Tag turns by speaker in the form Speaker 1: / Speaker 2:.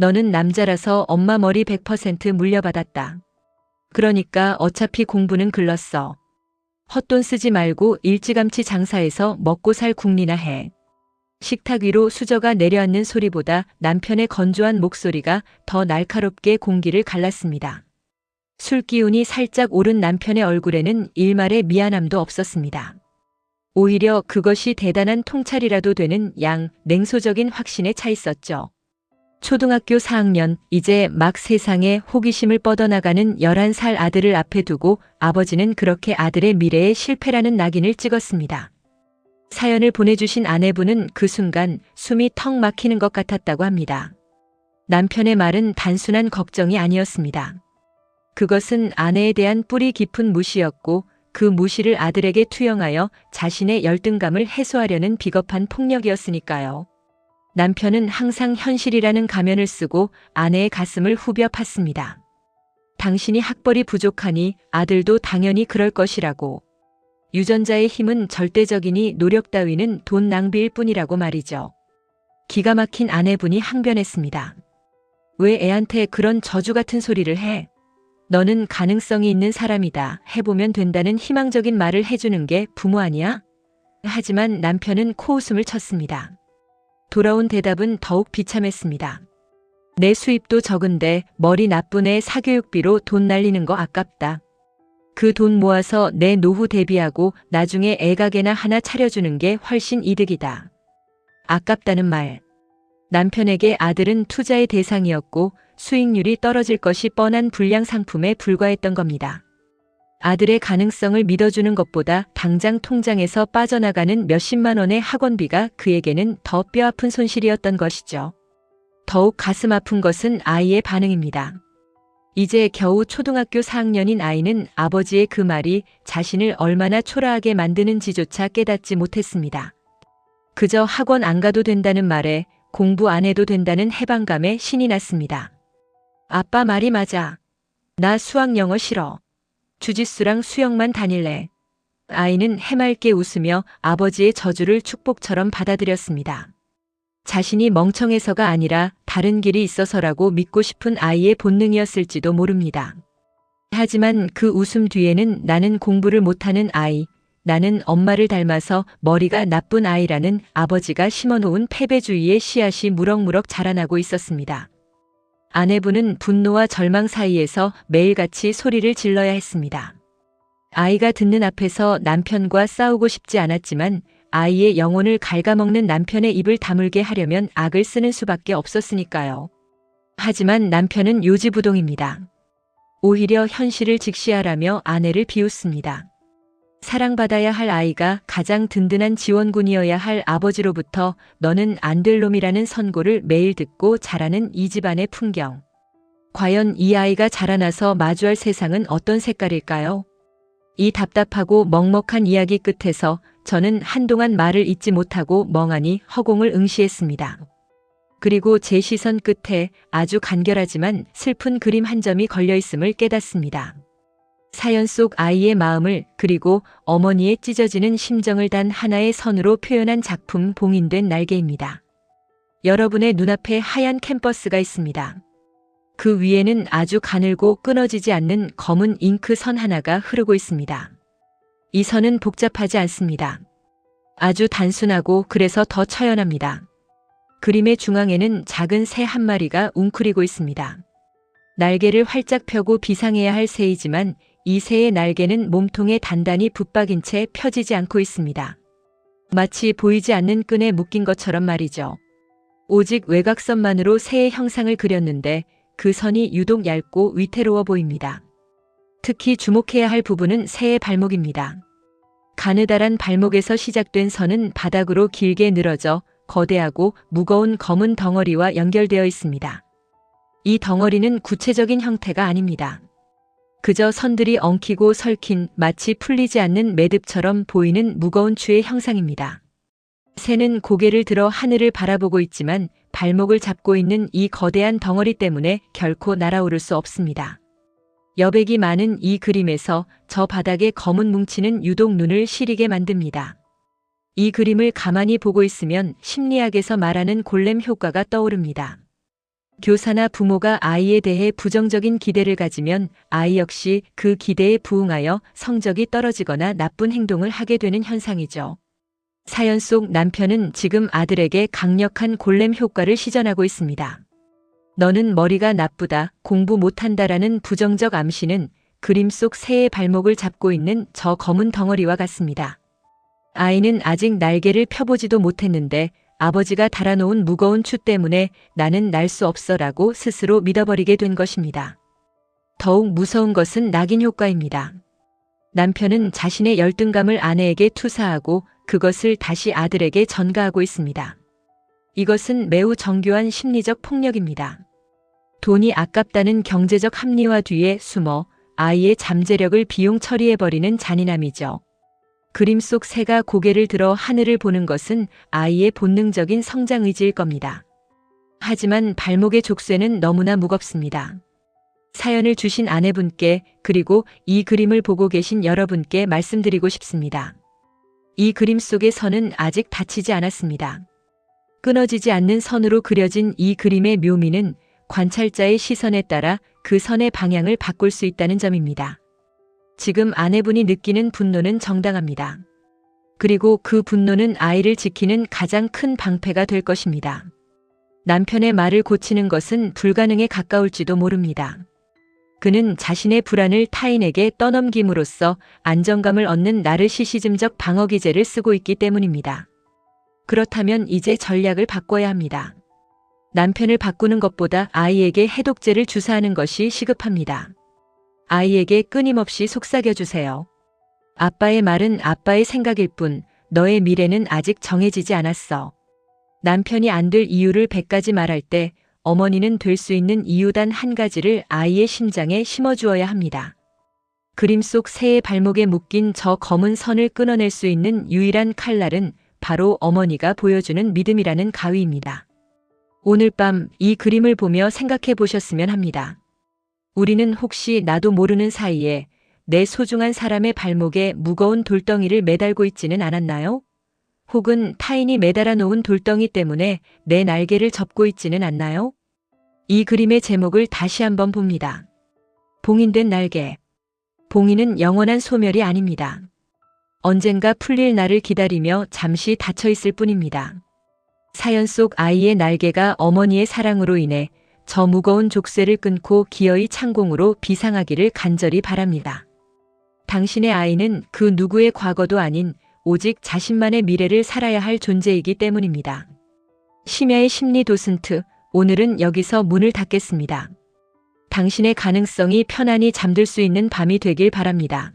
Speaker 1: 너는 남자라서 엄마 머리 100% 물려받았다. 그러니까 어차피 공부는 글렀어. 헛돈 쓰지 말고 일찌감치 장사해서 먹고 살 궁리나 해. 식탁 위로 수저가 내려앉는 소리보다 남편의 건조한 목소리가 더 날카롭게 공기를 갈랐습니다. 술 기운이 살짝 오른 남편의 얼굴에는 일말의 미안함도 없었습니다. 오히려 그것이 대단한 통찰이라도 되는 냉소적인 확신에 차 있었죠. 초등학교 4학년, 이제 막 세상에 호기심을 뻗어나가는 11살 아들을 앞에 두고 아버지는 그렇게 아들의 미래에 실패라는 낙인을 찍었습니다. 사연을 보내주신 아내분은 그 순간 숨이 턱 막히는 것 같았다고 합니다. 남편의 말은 단순한 걱정이 아니었습니다. 그것은 아내에 대한 뿌리 깊은 무시였고 그 무시를 아들에게 투영하여 자신의 열등감을 해소하려는 비겁한 폭력이었으니까요. 남편은 항상 현실이라는 가면을 쓰고 아내의 가슴을 후벼 팠습니다. 당신이 학벌이 부족하니 아들도 당연히 그럴 것이라고. 유전자의 힘은 절대적이니 노력 따위는 돈 낭비일 뿐이라고 말이죠. 기가 막힌 아내분이 항변했습니다. 왜 애한테 그런 저주 같은 소리를 해? 너는 가능성이 있는 사람이다. 해보면 된다는 희망적인 말을 해주는 게 부모 아니야? 하지만 남편은 코웃음을 쳤습니다. 돌아온 대답은 더욱 비참했습니다. 내 수입도 적은데 머리 나쁜 애 사교육비로 돈 날리는 거 아깝다. 그 돈 모아서 내 노후 대비하고 나중에 애가게나 하나 차려주는 게 훨씬 이득이다. 아깝다는 말. 남편에게 아들은 투자의 대상이었고 수익률이 떨어질 것이 뻔한 불량 상품에 불과했던 겁니다. 아들의 가능성을 믿어주는 것보다 당장 통장에서 빠져나가는 몇십만 원의 학원비가 그에게는 더 뼈아픈 손실이었던 것이죠. 더욱 가슴 아픈 것은 아이의 반응입니다. 이제 겨우 초등학교 4학년인 아이는 아버지의 그 말이 자신을 얼마나 초라하게 만드는지조차 깨닫지 못했습니다. 그저 학원 안 가도 된다는 말에 공부 안 해도 된다는 해방감에 신이 났습니다. 아빠 말이 맞아. 나 수학 영어 싫어. 주짓수랑 수영만 다닐래. 아이는 해맑게 웃으며 아버지의 저주를 축복처럼 받아들였습니다. 자신이 멍청해서가 아니라 다른 길이 있어서라고 믿고 싶은 아이의 본능이었을지도 모릅니다. 하지만 그 웃음 뒤에는 나는 공부를 못하는 아이, 나는 엄마를 닮아서 머리가 나쁜 아이라는 아버지가 심어놓은 패배주의의 씨앗이 무럭무럭 자라나고 있었습니다. 아내분은 분노와 절망 사이에서 매일같이 소리를 질러야 했습니다. 아이가 듣는 앞에서 남편과 싸우고 싶지 않았지만 아이의 영혼을 갉아먹는 남편의 입을 다물게 하려면 악을 쓰는 수밖에 없었으니까요. 하지만 남편은 요지부동입니다. 오히려 현실을 직시하라며 아내를 비웃습니다. 사랑받아야 할 아이가 가장 든든한 지원군이어야 할 아버지로부터 너는 안 될 놈이라는 선고를 매일 듣고 자라는 이 집안의 풍경. 과연 이 아이가 자라나서 마주할 세상은 어떤 색깔일까요? 이 답답하고 먹먹한 이야기 끝에서 저는 한동안 말을 잇지 못하고 멍하니 허공을 응시했습니다. 그리고 제 시선 끝에 아주 간결하지만 슬픈 그림 한 점이 걸려 있음을 깨닫습니다. 사연 속 아이의 마음을 그리고 어머니의 찢어지는 심정을 단 하나의 선으로 표현한 작품 봉인된 날개입니다. 여러분의 눈앞에 하얀 캔버스가 있습니다. 그 위에는 아주 가늘고 끊어지지 않는 검은 잉크 선 하나가 흐르고 있습니다. 이 선은 복잡하지 않습니다. 아주 단순하고 그래서 더 처연합니다. 그림의 중앙에는 작은 새 한 마리가 웅크리고 있습니다. 날개를 활짝 펴고 비상해야 할 새이지만 이 새의 날개는 몸통에 단단히 붙박인 채 펴지지 않고 있습니다. 마치 보이지 않는 끈에 묶인 것처럼 말이죠. 오직 외곽선만으로 새의 형상을 그렸는데 그 선이 유독 얇고 위태로워 보입니다. 특히 주목해야 할 부분은 새의 발목입니다. 가느다란 발목에서 시작된 선은 바닥으로 길게 늘어져 거대하고 무거운 검은 덩어리와 연결되어 있습니다. 이 덩어리는 구체적인 형태가 아닙니다. 그저 선들이 엉키고 설킨 마치 풀리지 않는 매듭처럼 보이는 무거운 추의 형상입니다. 새는 고개를 들어 하늘을 바라보고 있지만 발목을 잡고 있는 이 거대한 덩어리 때문에 결코 날아오를 수 없습니다. 여백이 많은 이 그림에서 저 바닥의 검은 뭉치는 유독 눈을 시리게 만듭니다. 이 그림을 가만히 보고 있으면 심리학에서 말하는 골렘 효과가 떠오릅니다. 교사나 부모가 아이에 대해 부정적인 기대를 가지면 아이 역시 그 기대에 부응하여 성적이 떨어지거나 나쁜 행동을 하게 되는 현상이죠. 사연 속 남편은 지금 아들에게 강력한 골렘 효과를 시전하고 있습니다. 너는 머리가 나쁘다, 공부 못한다라는 부정적 암시는 그림 속 새의 발목을 잡고 있는 저 검은 덩어리와 같습니다. 아이는 아직 날개를 펴보지도 못했는데 아버지가 달아놓은 무거운 추 때문에 나는 날 수 없어라고 스스로 믿어버리게 된 것입니다. 더욱 무서운 것은 낙인 효과입니다. 남편은 자신의 열등감을 아내에게 투사하고 그것을 다시 아들에게 전가하고 있습니다. 이것은 매우 정교한 심리적 폭력입니다. 돈이 아깝다는 경제적 합리화 뒤에 숨어 아이의 잠재력을 비용 처리해버리는 잔인함이죠. 그림 속 새가 고개를 들어 하늘을 보는 것은 아이의 본능적인 성장 의지일 겁니다. 하지만 발목의 족쇄는 너무나 무겁습니다. 사연을 주신 아내분께 그리고 이 그림을 보고 계신 여러분께 말씀드리고 싶습니다. 이 그림 속의 선은 아직 닫히지 않았습니다. 끊어지지 않는 선으로 그려진 이 그림의 묘미는 관찰자의 시선에 따라 그 선의 방향을 바꿀 수 있다는 점입니다. 지금 아내분이 느끼는 분노는 정당합니다. 그리고 그 분노는 아이를 지키는 가장 큰 방패가 될 것입니다. 남편의 말을 고치는 것은 불가능에 가까울지도 모릅니다. 그는 자신의 불안을 타인에게 떠넘김으로써 안정감을 얻는 나르시시즘적 방어 기제를 쓰고 있기 때문입니다. 그렇다면 이제 전략을 바꿔야 합니다. 남편을 바꾸는 것보다 아이에게 해독제를 주사하는 것이 시급합니다. 아이에게 끊임없이 속삭여주세요. 아빠의 말은 아빠의 생각일 뿐 너의 미래는 아직 정해지지 않았어. 남편이 안 될 이유를 100가지 말할 때 어머니는 될 수 있는 이유 단 한 가지를 아이의 심장에 심어주어야 합니다. 그림 속 새의 발목에 묶인 저 검은 선을 끊어낼 수 있는 유일한 칼날은 바로 어머니가 보여주는 믿음이라는 가위입니다. 오늘 밤 이 그림을 보며 생각해 보셨으면 합니다. 우리는 혹시 나도 모르는 사이에 내 소중한 사람의 발목에 무거운 돌덩이를 매달고 있지는 않았나요? 혹은 타인이 매달아 놓은 돌덩이 때문에 내 날개를 접고 있지는 않나요? 이 그림의 제목을 다시 한번 봅니다. 봉인된 날개. 봉인은 영원한 소멸이 아닙니다. 언젠가 풀릴 날을 기다리며 잠시 닫혀 있을 뿐입니다. 사연 속 아이의 날개가 어머니의 사랑으로 인해 저 무거운 족쇄를 끊고 기어이 창공으로 비상하기를 간절히 바랍니다. 당신의 아이는 그 누구의 과거도 아닌 오직 자신만의 미래를 살아야 할 존재이기 때문입니다. 심야의 심리 도슨트, 오늘은 여기서 문을 닫겠습니다. 당신의 가능성이 편안히 잠들 수 있는 밤이 되길 바랍니다.